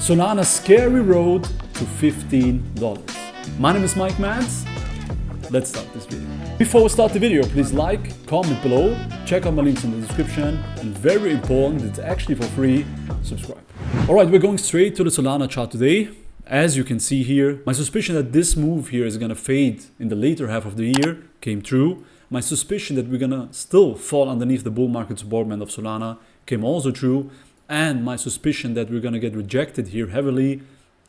Solana's scary road to $15. My name is mikemadz. Let's start this video. Before we start the video, please like, comment below, check out my links in the description, and very important, it's actually for free, subscribe. Alright, we're going straight to the Solana chart today. As you can see here, my suspicion that this move here is gonna fade in the later half of the year came true. My suspicion that we're gonna still fall underneath the bull market support band of Solana came also true. And my suspicion that we're gonna get rejected here heavily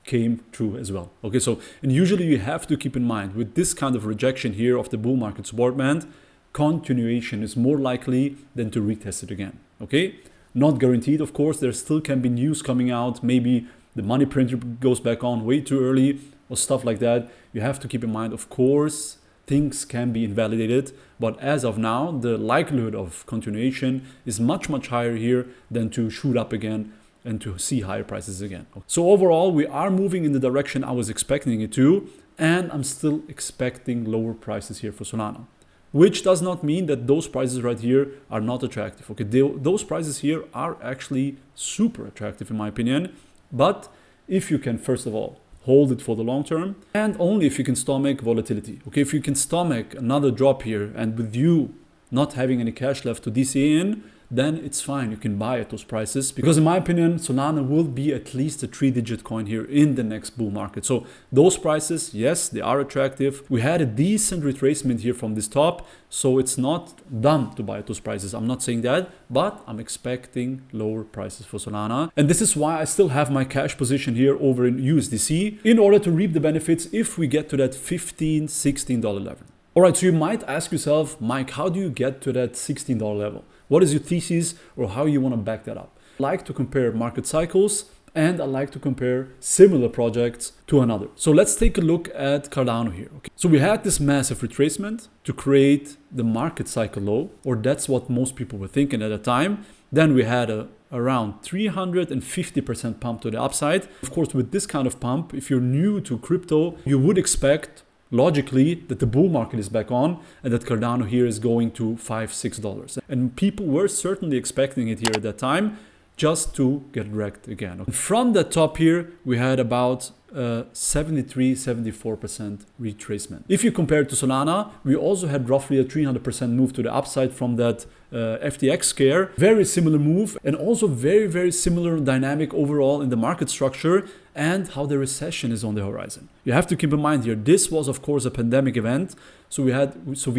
came true as well. Okay, so and usually you have to keep in mind with this kind of rejection here of the bull market support band, continuation is more likely than to retest it again. Okay, not guaranteed, of course. There still can be news coming out. Maybe the money printer goes back on way too early or stuff like that. You have to keep in mind, of course, things can be invalidated, but as of now, the likelihood of continuation is much higher here than to shoot up again and to see higher prices again. So overall, we are moving in the direction I was expecting it to, and I'm still expecting lower prices here for Solana, which does not mean that those prices right here are not attractive. Okay, those prices here are actually super attractive in my opinion, but if you can, first of all, hold it for the long term, and only if you can stomach volatility. Okay, if you can stomach another drop here and with you not having any cash left to DCA in, then it's fine. You can buy at those prices, because in my opinion, Solana will be at least a 3-digit coin here in the next bull market. So those prices, yes, they are attractive. We had a decent retracement here from this top, so it's not dumb to buy at those prices. I'm not saying that, but I'm expecting lower prices for Solana. And this is why I still have my cash position here over in USDC in order to reap the benefits if we get to that $15, $16 level. All right, so you might ask yourself, Mike, how do you get to that $16 level? What is your thesis or how you want to back that up? I like to compare market cycles, and I like to compare similar projects to another. So let's take a look at Cardano here. Okay. So we had this massive retracement to create the market cycle low, or that's what most people were thinking at the time. Then we had around 350% pump to the upside. Of course, with this kind of pump, if you're new to crypto, you would expect logically that the bull market is back on and that Cardano here is going to $5-6. And people were certainly expecting it here at that time, just to get wrecked again. And from the top here, we had about 73-74% retracement. If you compare it to Solana, we also had roughly a 300% move to the upside from that FTX scare. Very similar move, and also very similar dynamic overall in the market structure and how the recession is on the horizon. You have to keep in mind here, this was of course a pandemic event, so we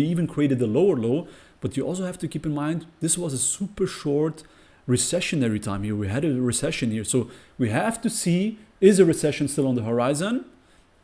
even created a lower low, but you also have to keep in mind this was a super short recessionary time here. We had a recession here, so we have to see, is a recession still on the horizon?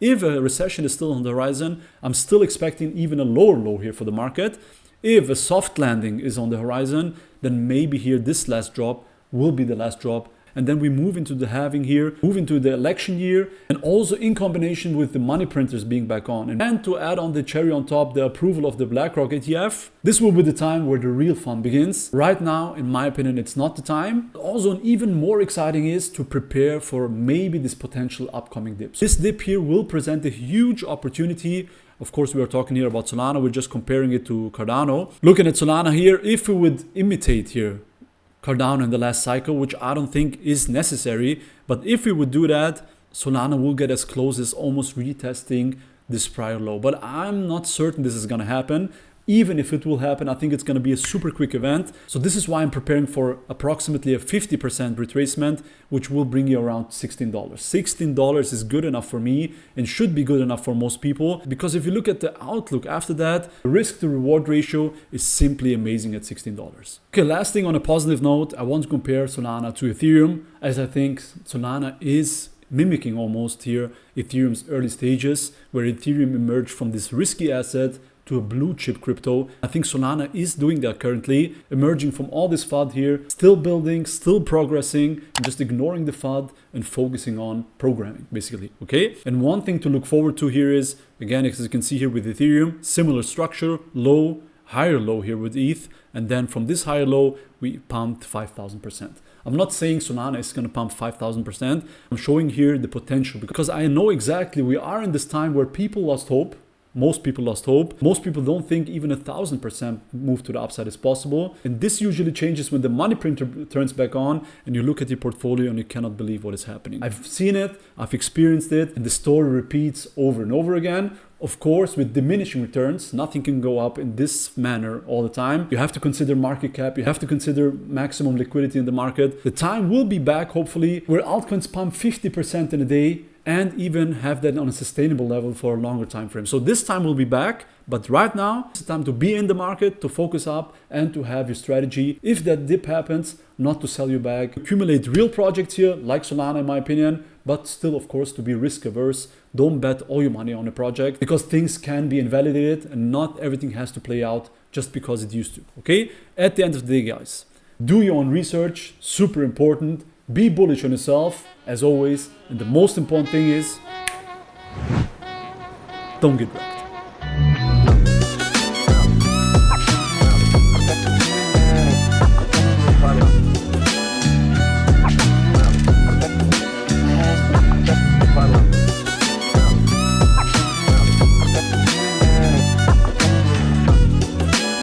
If a recession is still on the horizon, I'm still expecting even a lower low here for the market. If a soft landing is on the horizon, then maybe here this last drop will be the last drop. And then we move into the halving here, move into the election year, and also in combination with the money printers being back on. And to add on the cherry on top, the approval of the BlackRock ETF, this will be the time where the real fun begins. Right now, in my opinion, it's not the time. Also, an even more exciting is to prepare for maybe this potential upcoming dip. This dip here will present a huge opportunity. Of course, we are talking here about Solana. We're just comparing it to Cardano. Looking at Solana here, if we would imitate here Cardano in the last cycle, which I don't think is necessary, but if we would do that, Solana will get as close as almost retesting this prior low. But I'm not certain this is going to happen. Even if it will happen, I think it's going to be a super quick event. So this is why I'm preparing for approximately a 50% retracement, which will bring you around $16. $16 is good enough for me and should be good enough for most people, because if you look at the outlook after that, the risk to reward ratio is simply amazing at $16. Okay, last thing on a positive note, I want to compare Solana to Ethereum, as I think Solana is mimicking almost here Ethereum's early stages, where Ethereum emerged from this risky asset to a blue chip crypto. I think Solana is doing that currently, emerging from all this FUD here, still building, still progressing, and just ignoring the FUD and focusing on programming, basically, okay? And one thing to look forward to here is, again, as you can see here with Ethereum, similar structure, low, higher low here with ETH, and then from this higher low, we pumped 5,000%. I'm not saying Solana is going to pump 5,000%. I'm showing here the potential, because I know exactly we are in this time where people lost hope. Most people lost hope. Most people don't think even 1,000% move to the upside is possible. And this usually changes when the money printer turns back on and you look at your portfolio and you cannot believe what is happening. I've seen it, I've experienced it, and the story repeats over and over again. Of course, with diminishing returns, nothing can go up in this manner all the time. You have to consider market cap. You have to consider maximum liquidity in the market. The time will be back, hopefully, where altcoins pump 50% in a day and even have that on a sustainable level for a longer time frame. So this time will be back, but right now it's time to be in the market, to focus up and to have your strategy. If that dip happens, not to sell your bag. Accumulate real projects here, like Solana in my opinion, but still, of course, to be risk averse. Don't bet all your money on a project because things can be invalidated and not everything has to play out just because it used to, okay? At the end of the day, guys, do your own research, super important. Be bullish on yourself, as always. And the most important thing is, don't get wrecked.